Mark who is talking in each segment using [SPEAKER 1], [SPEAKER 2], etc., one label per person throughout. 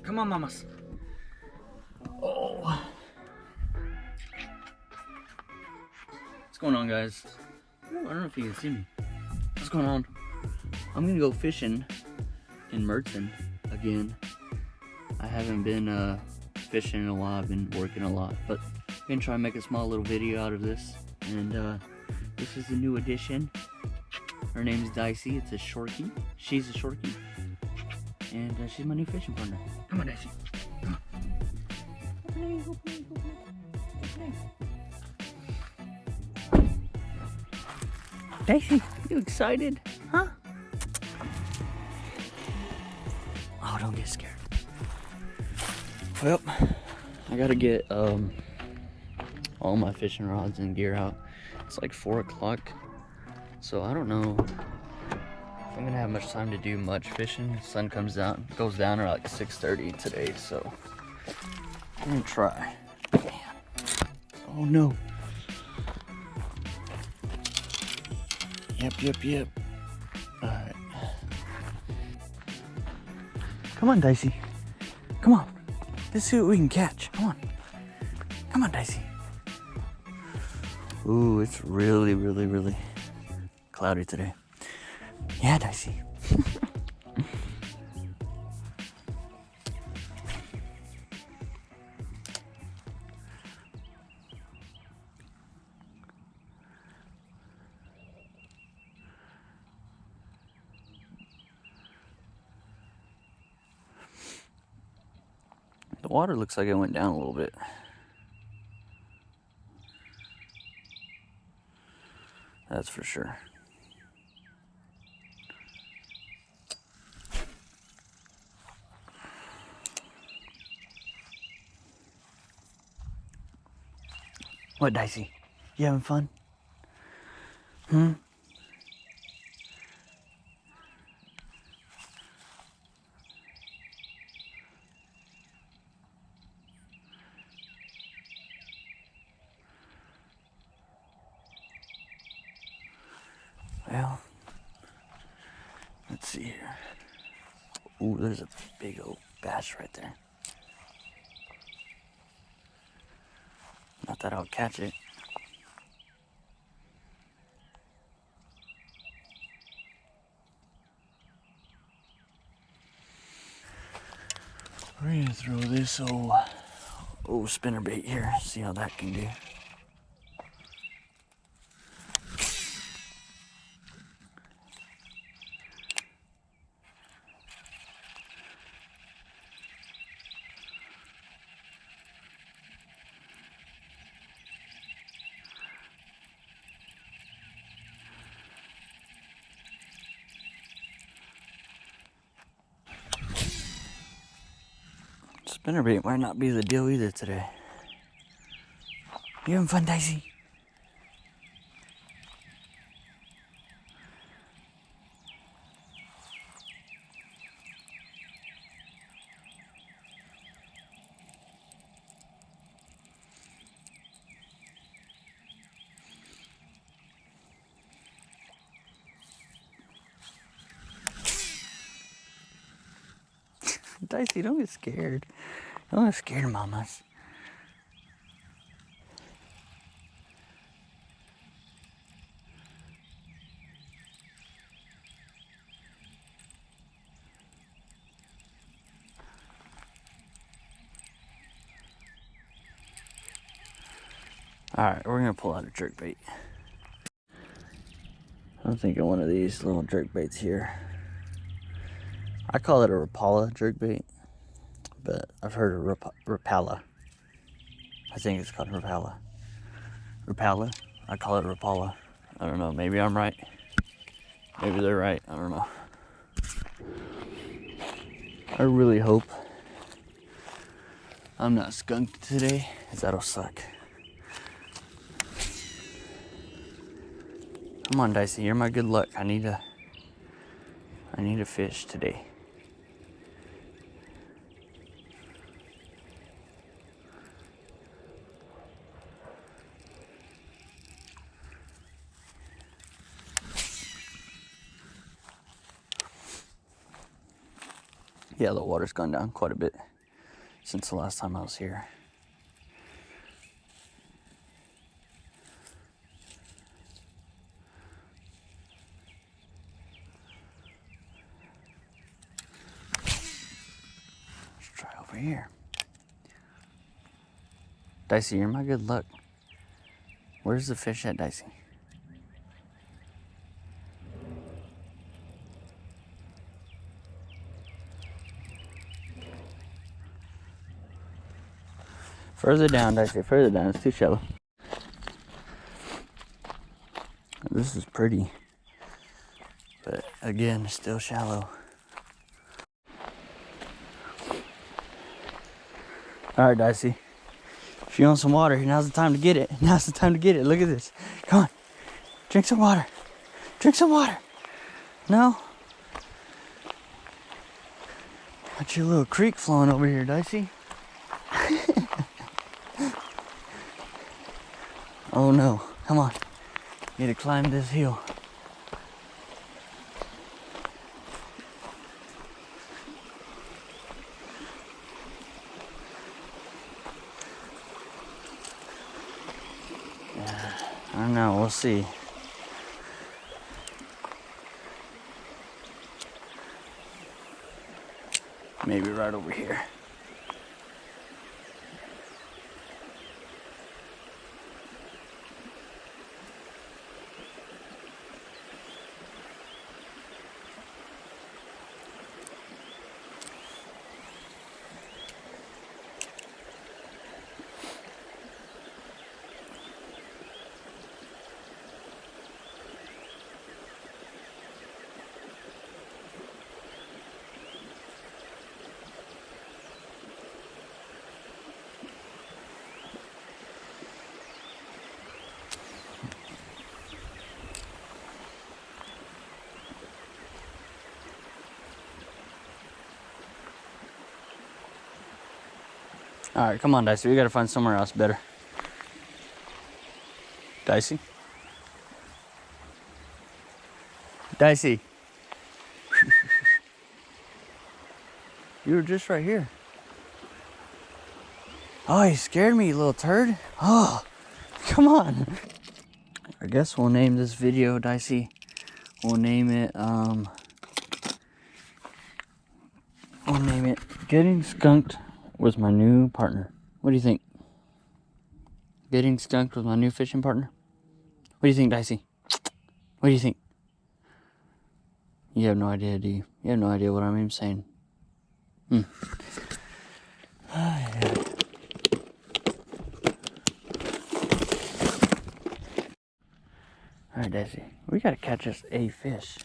[SPEAKER 1] Come on, mamas. Oh. What's going on, guys? I don't know if you can see me. What's going on? I'm gonna go fishing in Merton again. I haven't been fishing in a while. I've been working a lot, but I'm gonna try and make a small little video out of this. And this is a new addition. Her name's Dicey. It's a shorkie. She's a shorkie, and she's my new fishing partner. Come on, Dicey. Come on. Go play, go play, go play, go play. Dicey, you excited? Huh? Oh, don't get scared. Well, I gotta get all my fishing rods and gear out. It's like 4 o'clock, so I don't know if I'm gonna have much time to do much fishing. The sun goes down at like 6:30 today, so I'm gonna try. Man. Oh no. Yep. Alright. Come on, Dicey. Come on. Let's see what we can catch. Come on. Come on, Dicey. Ooh, it's really cloudy today. Yeah, Dicey. The water looks like it went down a little bit. That's for sure. What, Dicey? You having fun? Well, let's see here. Ooh, there's a big old bass right there. Not that I'll catch it. We're gonna throw this old spinnerbait here, see how that can do. Spinnerbait might not be the deal either today. You having fun, Dicey? Dicey, don't get scared. Don't get scared, mamas. Alright, we're gonna pull out a jerkbait. I'm thinking one of these little jerkbaits here. I call it a Rapala jerkbait, but I've heard of Rapala. I think it's called Rapala. Rapala? I call it Rapala. I don't know, maybe I'm right. Maybe they're right, I don't know. I really hope I'm not skunked today, because that'll suck. Come on, Dicey, you're my good luck. I need a fish today. Yeah, the water's gone down quite a bit. since the last time I was here. Let's try over here. Dicey, you're my good luck. Where's the fish at, Dicey? Further down, Dicey, further down. It's too shallow. This is pretty, but again, it's still shallow. All right, Dicey. If you want some water, now's the time to get it. Now's the time to get it. Look at this. Come on. Drink some water. Drink some water. No? Got your little creek flowing over here, Dicey. Oh no. Come on. You need to climb this hill. I don't know, we'll see. Maybe right over here. All right, come on, Dicey. We gotta find somewhere else better. Dicey? Dicey. You were just right here. Oh, you scared me, you little turd. Oh, come on. I guess we'll name this video, Dicey. We'll name it, Getting Skunked with My New Partner. What do you think? Getting skunked with my new fishing partner? What do you think, Dicey? What do you think? You have no idea, do you? You have no idea what I'm even saying. Yeah. Alright, Dicey. We gotta catch us a fish.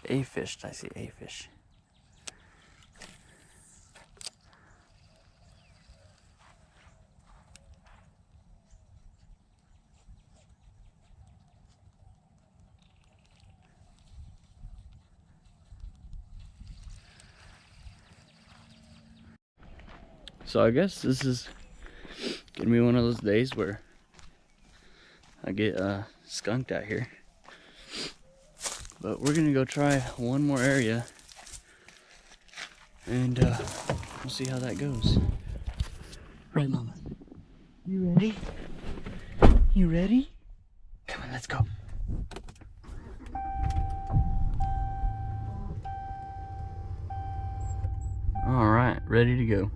[SPEAKER 1] A fish, Dicey, a fish. So I guess this is gonna be one of those days where I get skunked out here. But we're gonna go try one more area and we'll see how that goes. Right, Mama? You ready? You ready? Come on, let's go. All right, ready to go.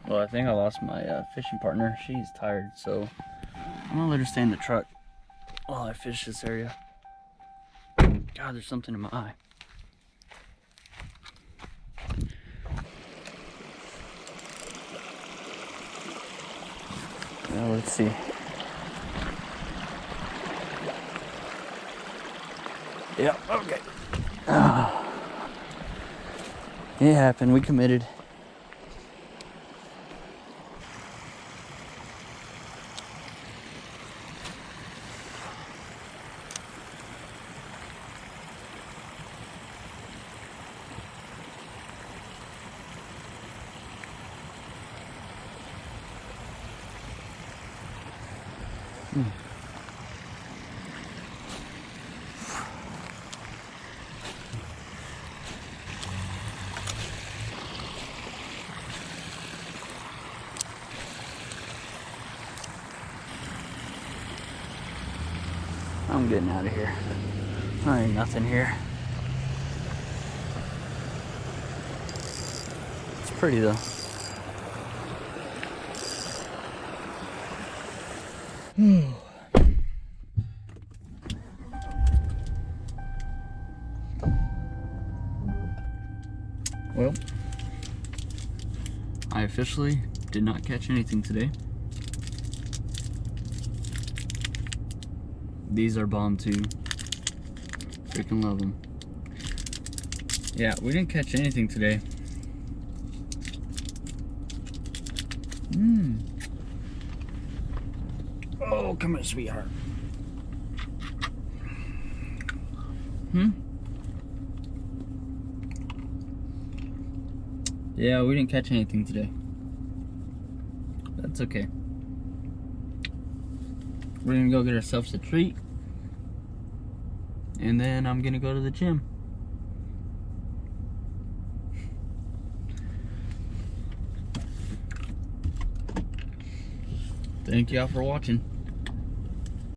[SPEAKER 1] Well, I think I lost my fishing partner. She's tired, so I'm gonna let her stay in the truck while I fish this area. God, there's something in my eye. Now let's see. Yeah, okay. It happened, we committed. I'm getting out of here. There ain't nothing here. It's pretty though. Well, I officially did not catch anything today. These are bomb too. Freaking love them. Yeah, we didn't catch anything today. Oh, come here, sweetheart. Yeah, we didn't catch anything today. That's okay. We're gonna go get ourselves a treat. And then I'm gonna go to the gym. Thank y'all for watching.